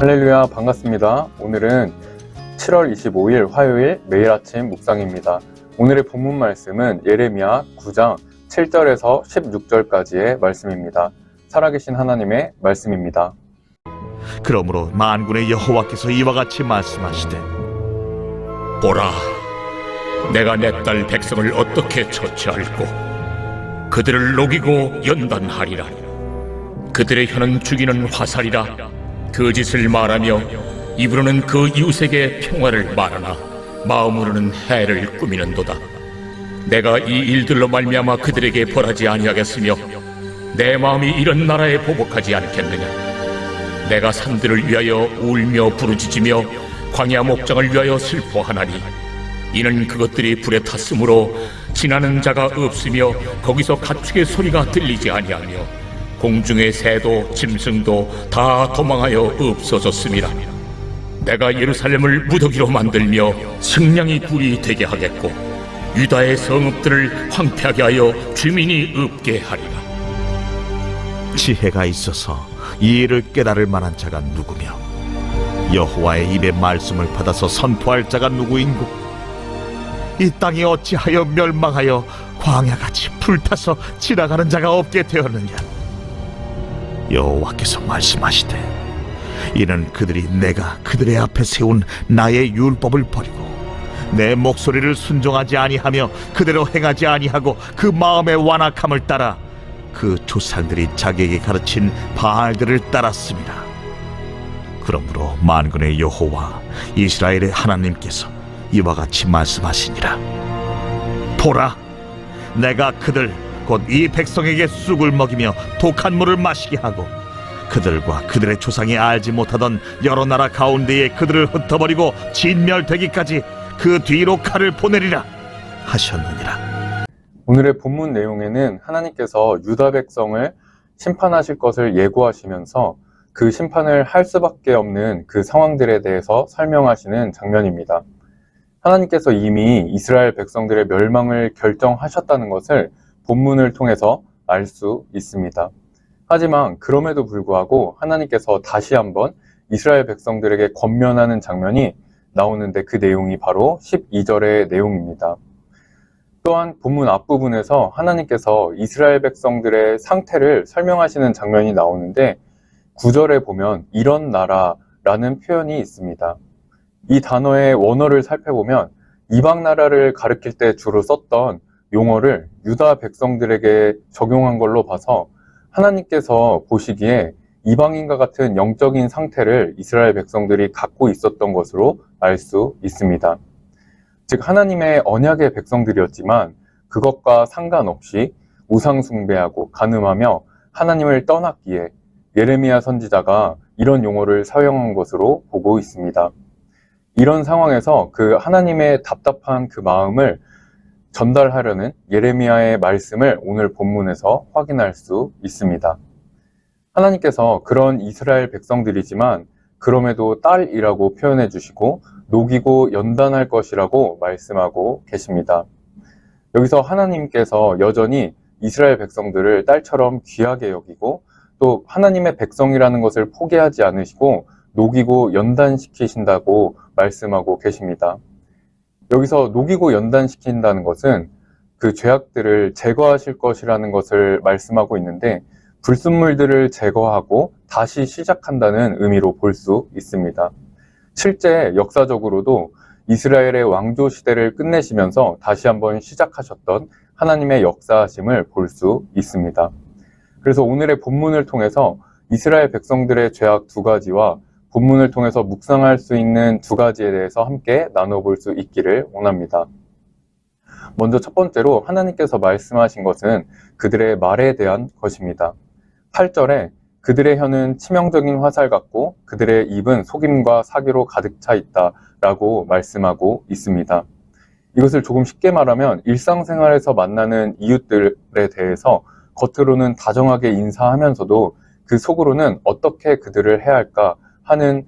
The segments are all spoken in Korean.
할렐루야, 반갑습니다. 오늘은 7월 25일 화요일 매일 아침 묵상입니다. 오늘의 본문 말씀은 예레미야 9장 7절에서 16절까지의 말씀입니다. 살아계신 하나님의 말씀입니다. 그러므로 만군의 여호와께서 이와 같이 말씀하시되, 보라, 내가 내 딸 백성을 어떻게 처치할꼬. 그들을 녹이고 연단하리라. 그들의 혀는 죽이는 화살이라. 거짓을 말하며 입으로는 그 이웃에게 평화를 말하나 마음으로는 해를 꾸미는도다. 내가 이 일들로 말미암아 그들에게 벌하지 아니하겠으며 내 마음이 이런 나라에 보복하지 않겠느냐. 내가 산들을 위하여 울며 부르짖으며 광야 목장을 위하여 슬퍼하나니 이는 그것들이 불에 탔으므로 지나는 자가 없으며 거기서 가축의 소리가 들리지 아니하며 공중의 새도 짐승도 다 도망하여 없어졌음이라. 내가 예루살렘을 무더기로 만들며 승냥이 굴이 되게 하겠고 유다의 성읍들을 황폐하게 하여 주민이 없게 하리라. 지혜가 있어서 이 일을 깨달을 만한 자가 누구며 여호와의 입의 말씀을 받아서 선포할 자가 누구인고. 이 땅이 어찌하여 멸망하여 광야같이 불타서 지나가는 자가 없게 되었느냐. 여호와께서 말씀하시되, 이는 그들이 내가 그들의 앞에 세운 나의 율법을 버리고 내 목소리를 순종하지 아니하며 그대로 행하지 아니하고 그 마음의 완악함을 따라 그 조상들이 자기에게 가르친 바알들을 따랐습니다. 그러므로 만군의 여호와 이스라엘의 하나님께서 이와 같이 말씀하시니라. 보라, 내가 그들 곧 이 백성에게 쑥을 먹이며 독한 물을 마시게 하고 그들과 그들의 조상이 알지 못하던 여러 나라 가운데에 그들을 흩어버리고 진멸되기까지 그 뒤로 칼을 보내리라 하셨느니라. 오늘의 본문 내용에는 하나님께서 유다 백성을 심판하실 것을 예고하시면서 그 심판을 할 수밖에 없는 그 상황들에 대해서 설명하시는 장면입니다. 하나님께서 이미 이스라엘 백성들의 멸망을 결정하셨다는 것을 본문을 통해서 알 수 있습니다. 하지만 그럼에도 불구하고 하나님께서 다시 한번 이스라엘 백성들에게 권면하는 장면이 나오는데 그 내용이 바로 12절의 내용입니다. 또한 본문 앞부분에서 하나님께서 이스라엘 백성들의 상태를 설명하시는 장면이 나오는데 9절에 보면 이런 나라라는 표현이 있습니다. 이 단어의 원어를 살펴보면 이방 나라를 가리킬 때 주로 썼던 용어를 유다 백성들에게 적용한 걸로 봐서 하나님께서 보시기에 이방인과 같은 영적인 상태를 이스라엘 백성들이 갖고 있었던 것으로 알 수 있습니다. 즉 하나님의 언약의 백성들이었지만 그것과 상관없이 우상 숭배하고 간음하며 하나님을 떠났기에 예레미야 선지자가 이런 용어를 사용한 것으로 보고 있습니다. 이런 상황에서 그 하나님의 답답한 그 마음을 전달하려는 예레미야의 말씀을 오늘 본문에서 확인할 수 있습니다. 하나님께서 그런 이스라엘 백성들이지만 그럼에도 딸이라고 표현해 주시고 녹이고 연단할 것이라고 말씀하고 계십니다. 여기서 하나님께서 여전히 이스라엘 백성들을 딸처럼 귀하게 여기고 또 하나님의 백성이라는 것을 포기하지 않으시고 녹이고 연단시키신다고 말씀하고 계십니다. 여기서 녹이고 연단시킨다는 것은 그 죄악들을 제거하실 것이라는 것을 말씀하고 있는데 불순물들을 제거하고 다시 시작한다는 의미로 볼 수 있습니다. 실제 역사적으로도 이스라엘의 왕조 시대를 끝내시면서 다시 한번 시작하셨던 하나님의 역사하심을 볼 수 있습니다. 그래서 오늘의 본문을 통해서 이스라엘 백성들의 죄악 두 가지와 본문을 통해서 묵상할 수 있는 두 가지에 대해서 함께 나눠볼 수 있기를 원합니다. 먼저 첫 번째로 하나님께서 말씀하신 것은 그들의 말에 대한 것입니다. 8절에 그들의 혀는 치명적인 화살 같고 그들의 입은 속임과 사기로 가득 차 있다 라고 말씀하고 있습니다. 이것을 조금 쉽게 말하면 일상생활에서 만나는 이웃들에 대해서 겉으로는 다정하게 인사하면서도 그 속으로는 어떻게 그들을 해야 할까 하는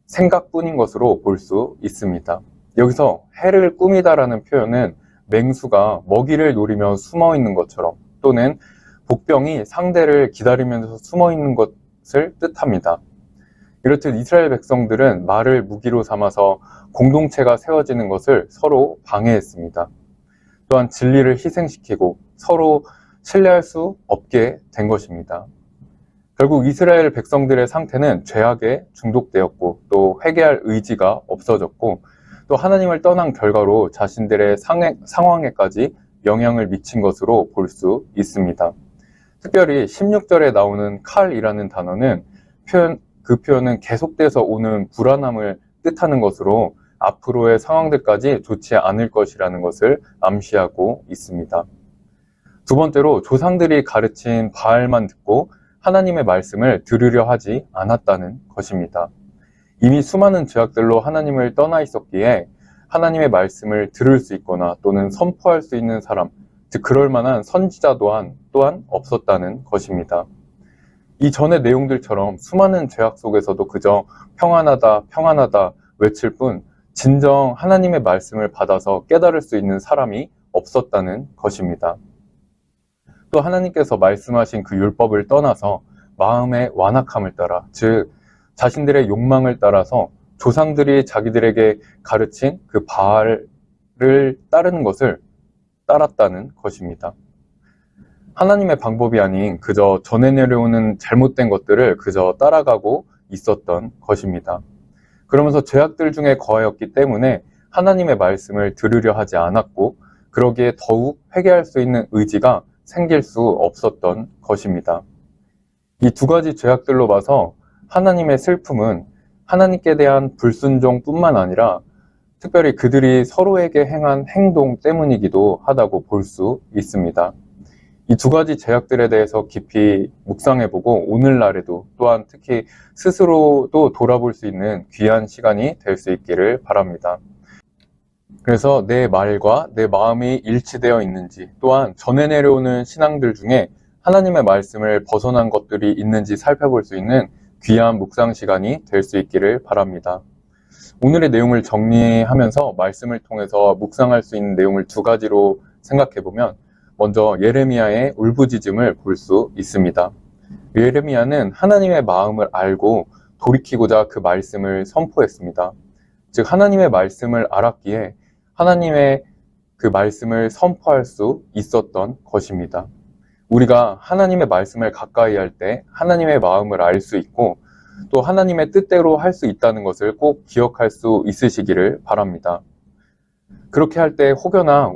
생각뿐인 것으로 볼 수 있습니다. 여기서 해를 꾸미다라는 표현은 맹수가 먹이를 노리며 숨어 있는 것처럼 또는 복병이 상대를 기다리면서 숨어 있는 것을 뜻합니다. 이렇듯 이스라엘 백성들은 말을 무기로 삼아서 공동체가 세워지는 것을 서로 방해했습니다. 또한 진리를 희생시키고 서로 신뢰할 수 없게 된 것입니다. 결국 이스라엘 백성들의 상태는 죄악에 중독되었고 또 회개할 의지가 없어졌고 또 하나님을 떠난 결과로 자신들의 상황에까지 영향을 미친 것으로 볼 수 있습니다. 특별히 16절에 나오는 칼이라는 단어는 그 표현은 계속돼서 오는 불안함을 뜻하는 것으로 앞으로의 상황들까지 좋지 않을 것이라는 것을 암시하고 있습니다. 두 번째로 조상들이 가르친 바알만 듣고 하나님의 말씀을 들으려 하지 않았다는 것입니다. 이미 수많은 죄악들로 하나님을 떠나 있었기에 하나님의 말씀을 들을 수 있거나 또는 선포할 수 있는 사람, 즉 그럴 만한 선지자 또한 없었다는 것입니다. 이전의 내용들처럼 수많은 죄악 속에서도 그저 평안하다, 평안하다 외칠 뿐 진정 하나님의 말씀을 받아서 깨달을 수 있는 사람이 없었다는 것입니다. 또 하나님께서 말씀하신 그 율법을 떠나서 마음의 완악함을 따라, 즉 자신들의 욕망을 따라서 조상들이 자기들에게 가르친 그 바알을 따르는 것을 따랐다는 것입니다. 하나님의 방법이 아닌 그저 전해 내려오는 잘못된 것들을 그저 따라가고 있었던 것입니다. 그러면서 죄악들 중에 거하였기 때문에 하나님의 말씀을 들으려 하지 않았고 그러기에 더욱 회개할 수 있는 의지가 생길 수 없었던 것입니다. 이 두 가지 죄악들로 봐서 하나님의 슬픔은 하나님께 대한 불순종뿐만 아니라 특별히 그들이 서로에게 행한 행동 때문이기도 하다고 볼 수 있습니다. 이 두 가지 죄악들에 대해서 깊이 묵상해보고 오늘날에도 또한 특히 스스로도 돌아볼 수 있는 귀한 시간이 될 수 있기를 바랍니다. 그래서 내 말과 내 마음이 일치되어 있는지 또한 전해 내려오는 신앙들 중에 하나님의 말씀을 벗어난 것들이 있는지 살펴볼 수 있는 귀한 묵상 시간이 될 수 있기를 바랍니다. 오늘의 내용을 정리하면서 말씀을 통해서 묵상할 수 있는 내용을 두 가지로 생각해보면 먼저 예레미야의 울부짖음을 볼 수 있습니다. 예레미야는 하나님의 마음을 알고 돌이키고자 그 말씀을 선포했습니다. 즉 하나님의 말씀을 알았기에 하나님의 그 말씀을 선포할 수 있었던 것입니다. 우리가 하나님의 말씀을 가까이 할 때 하나님의 마음을 알 수 있고 또 하나님의 뜻대로 할 수 있다는 것을 꼭 기억할 수 있으시기를 바랍니다. 그렇게 할 때 혹여나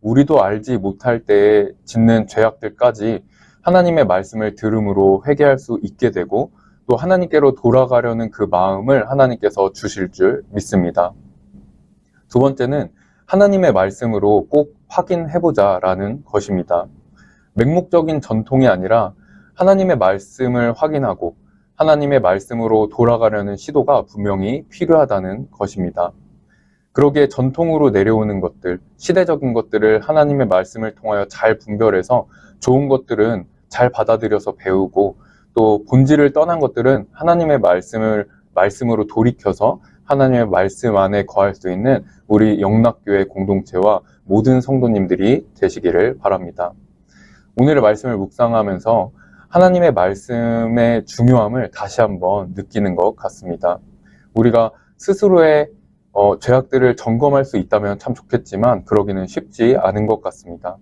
우리도 알지 못할 때에 짓는 죄악들까지 하나님의 말씀을 들음으로 회개할 수 있게 되고 또 하나님께로 돌아가려는 그 마음을 하나님께서 주실 줄 믿습니다. 두 번째는 하나님의 말씀으로 꼭 확인해보자라는 것입니다. 맹목적인 전통이 아니라 하나님의 말씀을 확인하고 하나님의 말씀으로 돌아가려는 시도가 분명히 필요하다는 것입니다. 그러기에 전통으로 내려오는 것들, 시대적인 것들을 하나님의 말씀을 통하여 잘 분별해서 좋은 것들은 잘 받아들여서 배우고 또 본질을 떠난 것들은 하나님의 말씀으로 돌이켜서 하나님의 말씀 안에 거할 수 있는 우리 영락교회 공동체와 모든 성도님들이 되시기를 바랍니다. 오늘의 말씀을 묵상하면서 하나님의 말씀의 중요함을 다시 한번 느끼는 것 같습니다. 우리가 스스로의 죄악들을 점검할 수 있다면 참 좋겠지만 그러기는 쉽지 않은 것 같습니다.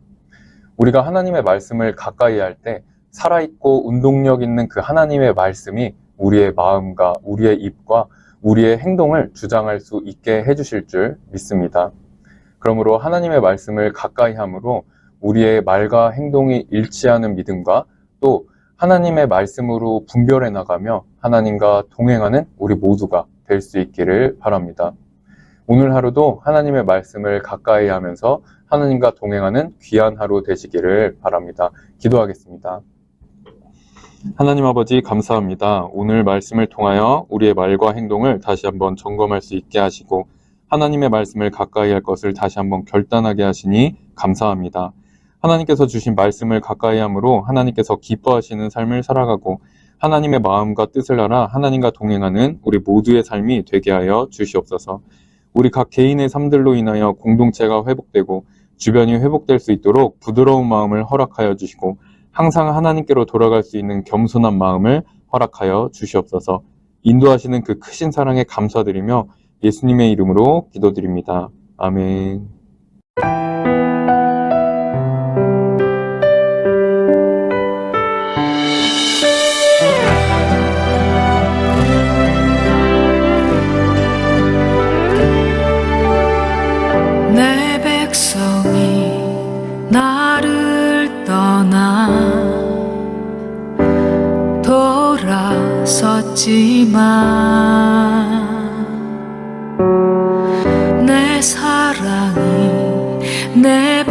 우리가 하나님의 말씀을 가까이 할 때 살아있고 운동력 있는 그 하나님의 말씀이 우리의 마음과 우리의 입과 우리의 행동을 주장할 수 있게 해주실 줄 믿습니다. 그러므로 하나님의 말씀을 가까이 함으로 우리의 말과 행동이 일치하는 믿음과 또 하나님의 말씀으로 분별해 나가며 하나님과 동행하는 우리 모두가 될 수 있기를 바랍니다. 오늘 하루도 하나님의 말씀을 가까이 하면서 하나님과 동행하는 귀한 하루 되시기를 바랍니다. 기도하겠습니다. 하나님 아버지 감사합니다. 오늘 말씀을 통하여 우리의 말과 행동을 다시 한번 점검할 수 있게 하시고 하나님의 말씀을 가까이 할 것을 다시 한번 결단하게 하시니 감사합니다. 하나님께서 주신 말씀을 가까이 함으로 하나님께서 기뻐하시는 삶을 살아가고 하나님의 마음과 뜻을 알아 하나님과 동행하는 우리 모두의 삶이 되게 하여 주시옵소서. 우리 각 개인의 삶들로 인하여 공동체가 회복되고 주변이 회복될 수 있도록 부드러운 마음을 허락하여 주시고 항상 하나님께로 돌아갈 수 있는 겸손한 마음을 허락하여 주시옵소서. 인도하시는 그 크신 사랑에 감사드리며 예수님의 이름으로 기도드립니다. 아멘. 내 백성이 나를 떠나 돌아섰지만 내 사랑이 내